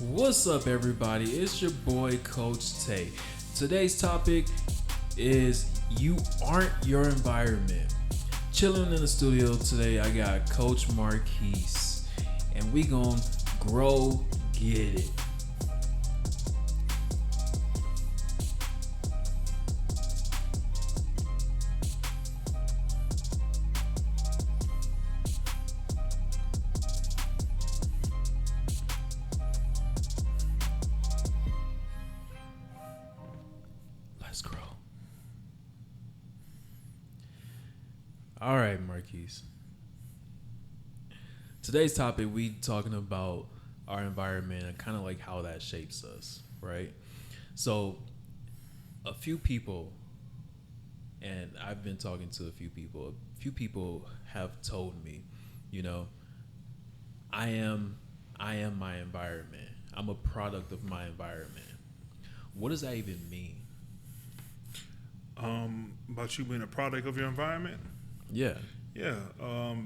What's up, everybody? It's your boy, Coach Tay. Today's topic is you aren't your environment. Chilling in the studio today, I got Coach Marquise, and we gon' grow, get it. Let's grow. All right, Marquise. Today's topic, we talking about our environment and kind of like how that shapes us, right? So, a few people, and I've been talking to a few people have told me, you know, I am I am my environment. I'm a product of my environment. What does that even mean? About you being a product of your environment. Yeah. Yeah.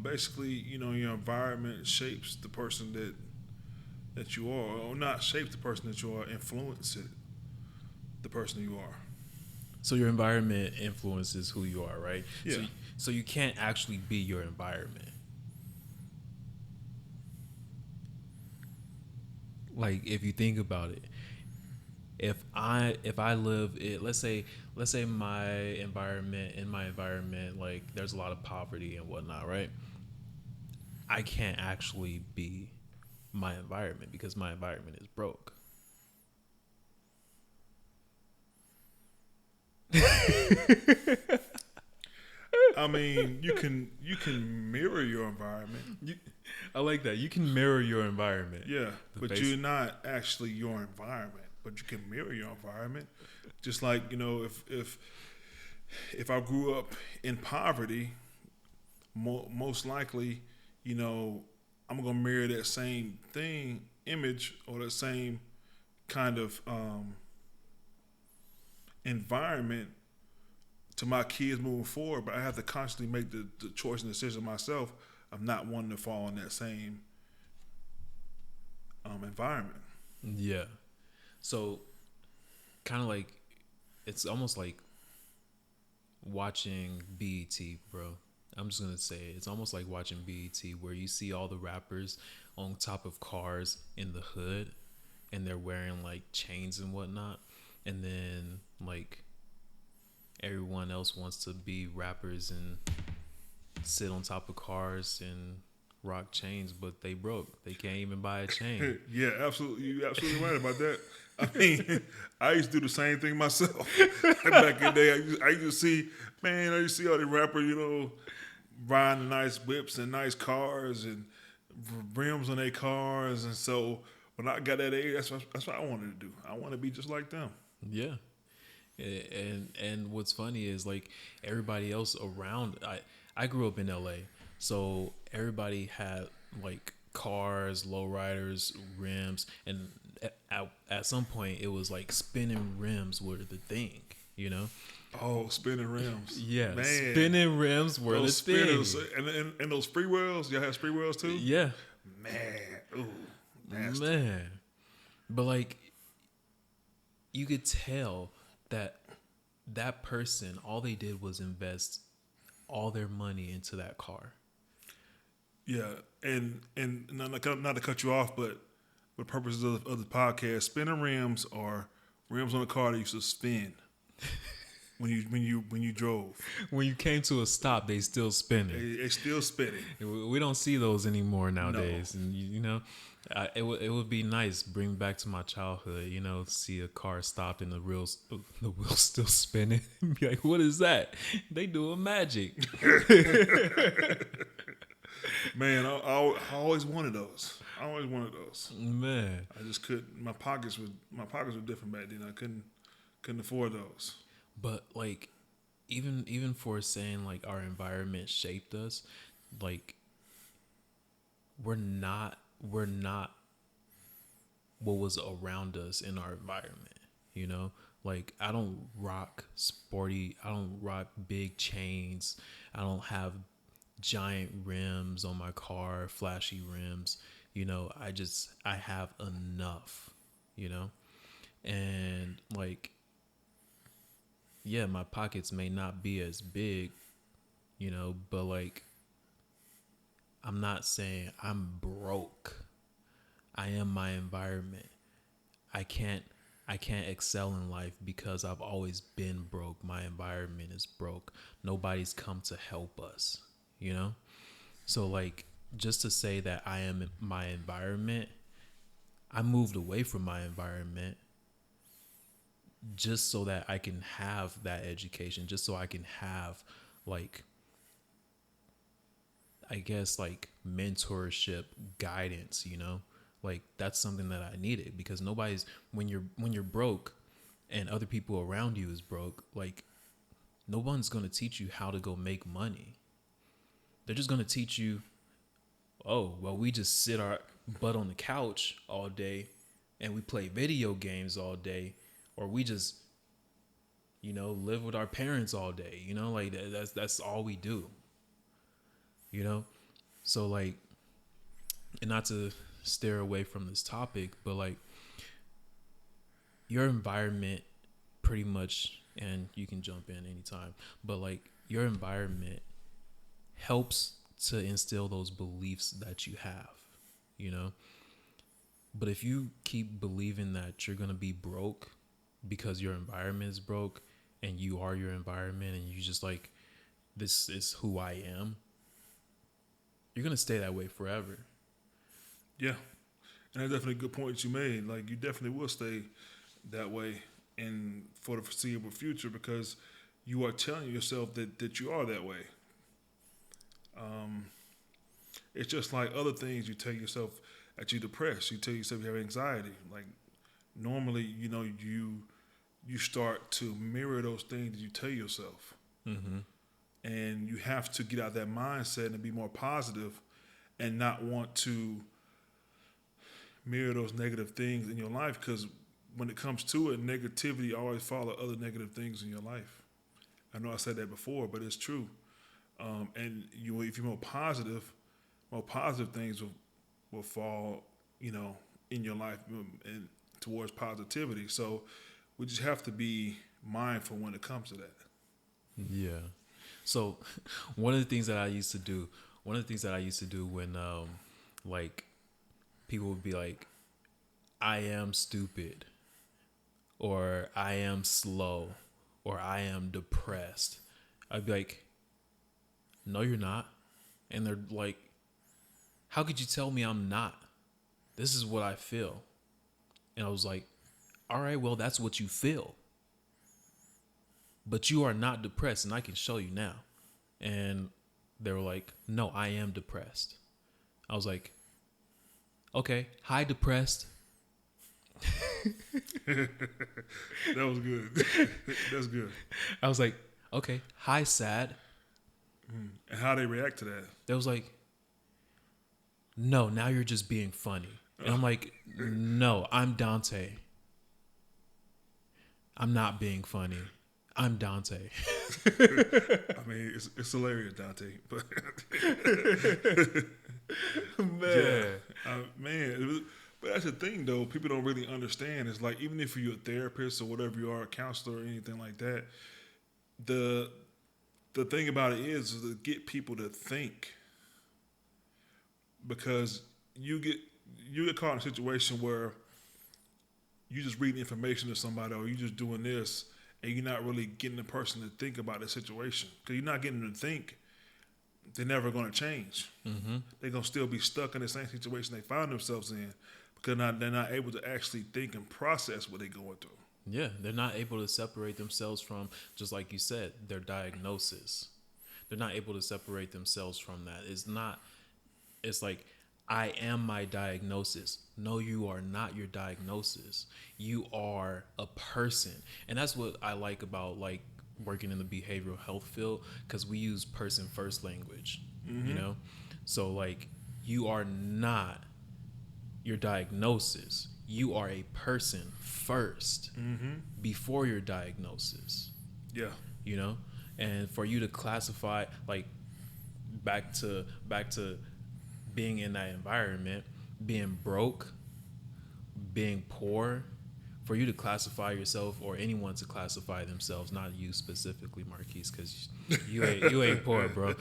Basically, your environment shapes the person that you are, or not shape the person that you are, influence it, the person you are. So your environment influences who you are, right? Yeah. So you can't actually be your environment. Like if you think about it, if I live it, let's say my environment, like there's a lot of poverty and whatnot, right? I can't actually be my environment because my environment is broke. I mean, you can mirror your environment. I like that. You can mirror your environment. Yeah, The but face- you're not actually your environment. But you can mirror your environment. Just like if I grew up in poverty, most likely, I'm gonna mirror that same thing, image, or that same kind of environment to my kids moving forward. But I have to constantly make the choice and decision myself of not wanting to fall in that same environment. Yeah. So kind of like it's almost like watching BET, bro. I'm just gonna say it. It's almost like watching BET where you see all the rappers on top of cars in the hood and they're wearing like chains and whatnot, and then like everyone else wants to be rappers and sit on top of cars and rock chains, but they broke. They can't even buy a chain. Yeah, absolutely. You're absolutely right about that. I mean, I used to do the same thing myself. Back in the day, I used to see, man, I used to see all the rappers, riding nice whips and nice cars and rims on their cars. And so when I got that age, that's what I wanted to do. I want to be just like them. Yeah. And what's funny is like everybody else around, I grew up in LA, so everybody had like cars, lowriders, rims, and at some point it was like spinning rims were the thing, you know? Oh, spinning rims. Yeah, Man. spinning rims were the Those thing. spinners and those free wheels. Y'all have free wheels too? Yeah, Man. Ooh, nasty. man. But like you could tell that that person, all they did was invest all their money into that car. Yeah, and not to cut you off, but for purposes of the podcast, spinning rims are rims on a car that used to spin when you drove. When you came to a stop, they still spinning. They still spinning. We don't see those anymore nowadays, and it would be nice bring back to my childhood. See a car stopped and the wheels still spinning. And be like, what is that? They doing magic. Man, I always wanted those. I always wanted those. Man, I just couldn't. My pockets were different back then. I couldn't afford those. but like even for saying like our environment shaped us, like we're not what was around us in our environment, like I don't rock big chains, I don't have giant rims on my car, flashy rims, I have enough, you know? And like, yeah, my pockets may not be as big, but like, I'm not saying I'm broke. I am my environment. I can't I can't excel in life because I've always been broke. My environment is broke. Nobody's come to help us, you know? So like, just to say that I am my environment, I moved away from my environment just so that I can have that education, just so I can have like, I guess like mentorship, guidance, Like that's something that I needed because nobody's when you're broke and other people around you is broke, like no one's going to teach you how to go make money. They're just going to teach you, oh, well, we just sit our butt on the couch all day and we play video games all day, or we just, live with our parents all day, like that's all we do, you know? So like, and not to steer away from this topic, but like your environment pretty much, and you can jump in anytime, but like your environment helps to instill those beliefs that you have, you know? But if you keep believing that you're going to be broke because your environment is broke and you are your environment and you just like, this is who I am, you're going to stay that way forever. Yeah. And that's definitely a good point that you made. Like, you definitely will stay that way and for the foreseeable future because you are telling yourself that you are that way. It's just like other things you tell yourself that you're depressed. You tell yourself you have anxiety. Like, normally, you start to mirror those things that you tell yourself. Mm-hmm. And you have to get out of that mindset and be more positive and not want to mirror those negative things in your life because when it comes to it, negativity always follows other negative things in your life. I know I said that before, but it's true. And if you're more positive things will fall, in your life and towards positivity. So we just have to be mindful when it comes to that. Yeah. So one of the things that I used to do when like people would be like, I am stupid, or I am slow, or I am depressed, I'd be like, no, you're not. And they're like, how could you tell me I'm not? This is what I feel. And I was like, all right, well, that's what you feel. But you are not depressed, and I can show you now. And they were like, no, I am depressed. I was like, okay, hi, depressed. That was good. That's good. I was like, okay, hi, sad. And how they react to that? They was like, no, now you're just being funny. And I'm like, no, I'm Dante. I'm not being funny. I'm Dante. I mean, it's hilarious, Dante. But Man. man. But that's the thing, though. People don't really understand. It's like, even if you're a therapist or whatever you are, a counselor or anything like that, the thing about it is to get people to think. Because you get caught in a situation where you just reading information to somebody or you just doing this and you're not really getting the person to think about the situation. Because you're not getting them to think, they're never going to change. Mm-hmm. They're going to still be stuck in the same situation they found themselves in because they're not able to actually think and process what they're going through. Yeah, they're not able to separate themselves from, just like you said, their diagnosis. They're not able to separate themselves from that. It's like, I am my diagnosis. No, you are not your diagnosis. You are a person. And that's what I like about like working in the behavioral health field, because we use person first language, So like, you are not your diagnosis. You are a person first before your diagnosis. Yeah. And for you to classify, like, back to being in that environment, being broke, being poor, for you to classify yourself or anyone to classify themselves, not you specifically, Marquise, because you ain't poor, bro.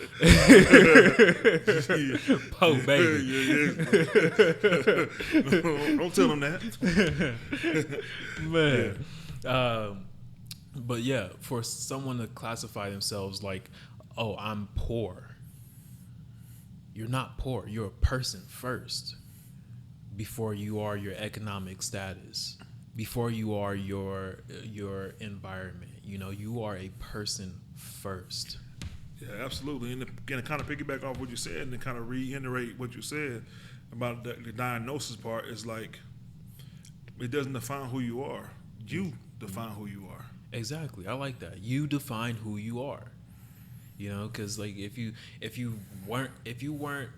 Po baby. Don't tell them that. Man. But yeah, for someone to classify themselves like, oh, I'm poor. You're not poor. You're a person first before you are your economic status, before you are your environment. You know, you are a person first. Yeah, absolutely. And to kind of piggyback off what you said and to kind of reiterate what you said about the diagnosis part is like, it doesn't define who you are. You define who you are. Exactly. I like that. You define who you are. You know, because like if you weren't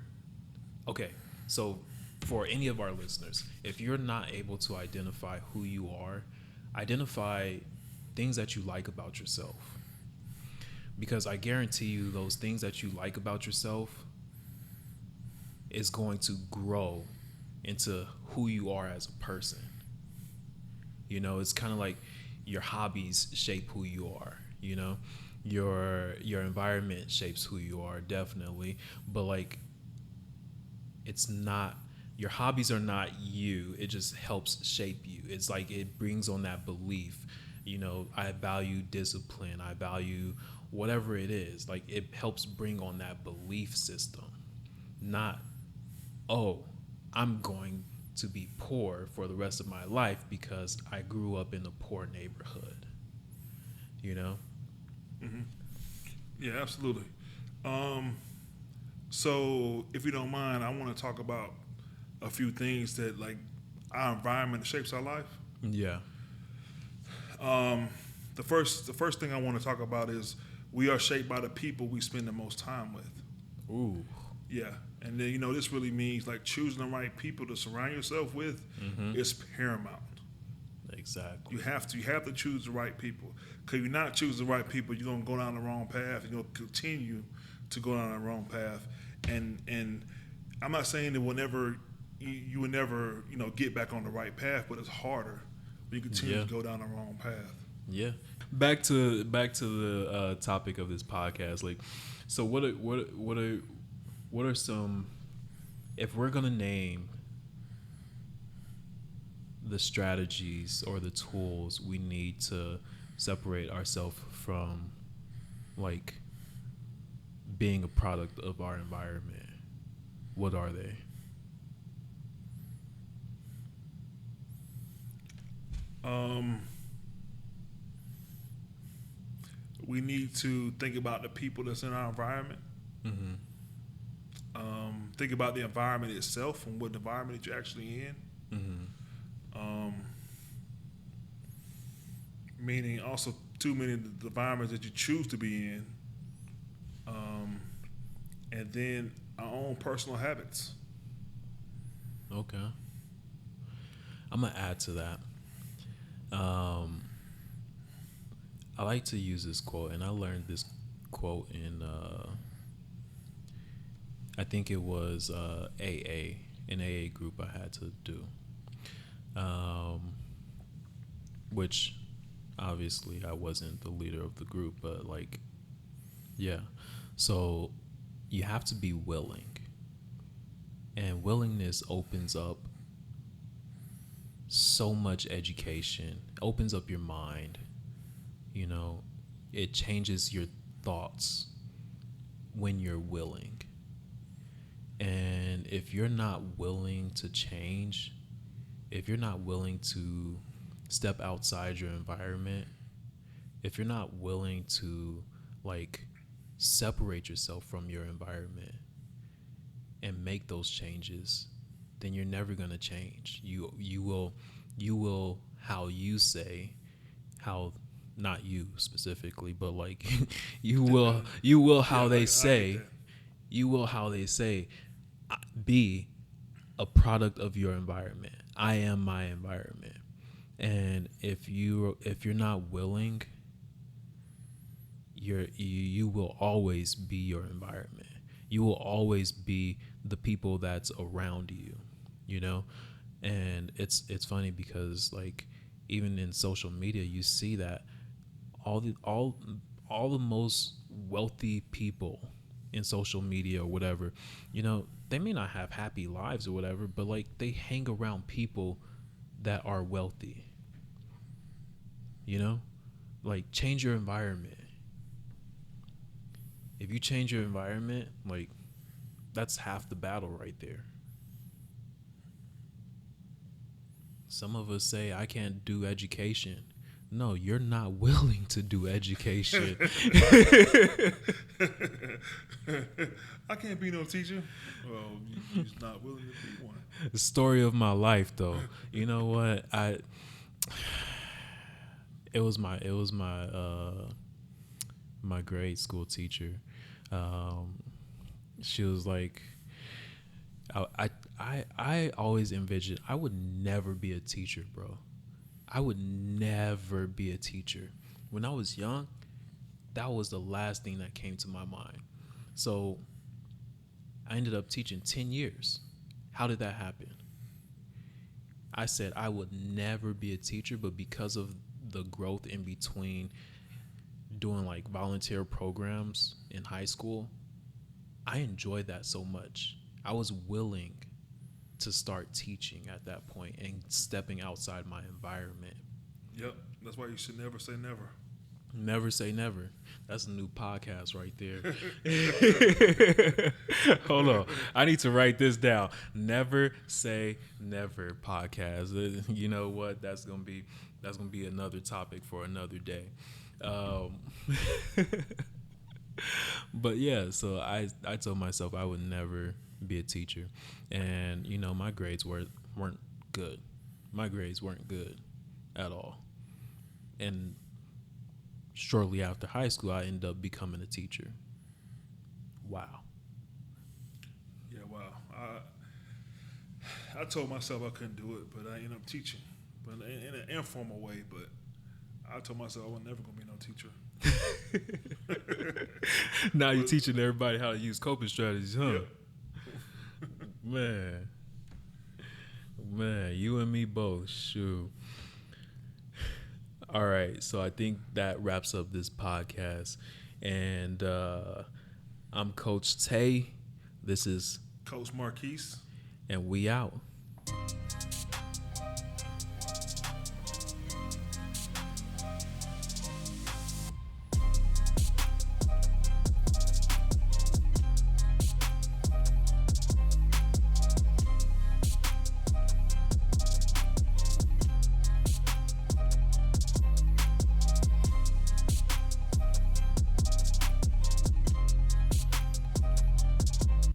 okay. So for any of our listeners, if you're not able to identify who you are, identify things that you like about yourself. Because I guarantee you, those things that you like about yourself is going to grow into who you are as a person. You know, it's kind of like your hobbies shape who you are. You know, your environment shapes who you are, definitely. But like, it's not, your hobbies are not you. It just helps shape you. It's like it brings on that belief. You know, I value discipline. I value whatever it is. Like, it helps bring on that belief system. Not, oh, I'm going to be poor for the rest of my life because I grew up in a poor neighborhood. You know? Mm-hmm. Yeah, absolutely. So if you don't mind, I want to talk about a few things that like our environment shapes our life. Yeah. The first thing I want to talk about is we are shaped by the people we spend the most time with. Ooh. Yeah. And then, you know, this really means like choosing the right people to surround yourself with is paramount. Exactly. You have to choose the right people. Because if you not choose the right people, you're going to go down the wrong path. You're going to continue to go down the wrong path. And I'm not saying that you will never, you know, get back on the right path, but it's harder when you continue to go down the wrong path. Yeah. Back to the topic of this podcast. Like, so what are some, if we're gonna name the strategies or the tools we need to separate ourselves from like being a product of our environment, what are they? We need to think about the people that's in our environment. Mm-hmm. Think about the environment itself and what environment you're actually in. Mm-hmm. Meaning also too many of the environments that you choose to be in. And then our own personal habits. Okay. I'm gonna add to that. I like to use this quote, and I learned this quote in I think it was AA, an AA group I had to do, which obviously I wasn't the leader of the group, but like, yeah. So you have to be willing, and willingness opens up so much education, opens up your mind. You know, it changes your thoughts when you're willing. And if you're not willing to change, if you're not willing to step outside your environment, if you're not willing to like separate yourself from your environment and make those changes, then you're never going to change. You will how you say, how, not you specifically, but like you will how they say, you will how they say, be a product of your environment. I am my environment. And if you're not willing, you will always be your environment. You will always be the people that's around you. you know. And it's funny because like even in social media you see that all the all the most wealthy people in social media or whatever, you know, they may not have happy lives or whatever, but like they hang around people that are wealthy, you know? Like change your environment. If you change your environment, like that's half the battle right there. Some of us say I can't do education. No, you're not willing to do education. I can't be no teacher. Well, you're just not willing to be one. The story of my life though. You know what? It was my my grade school teacher. Um she was like I always envisioned I would never be a teacher, bro. I would never be a teacher. When I was young, that was the last thing that came to my mind. So I ended up teaching 10 years. How did that happen? I said I would never be a teacher, but because of the growth in between doing like volunteer programs in high school, I enjoyed that so much. I was willing to start teaching at that point and stepping outside my environment. Yep. That's why you should never say never. Never say never. That's a new podcast right there. Hold on. I need to write this down. Never say never podcast. You know what? That's gonna be another topic for another day. Um, but yeah, so I told myself I would never be a teacher, and you know my grades weren't good. My grades weren't good at all, and shortly after high school, I ended up becoming a teacher. Wow. Yeah, wow. I told myself I couldn't do it, but I ended up teaching, but in an informal way. But I told myself I was never gonna be no teacher. Now you're teaching everybody how to use coping strategies, huh? Yeah. Man, you and me both. Shoot. All right, so I think that wraps up this podcast, and I'm Coach Tay. This is Coach Marquise. and we out.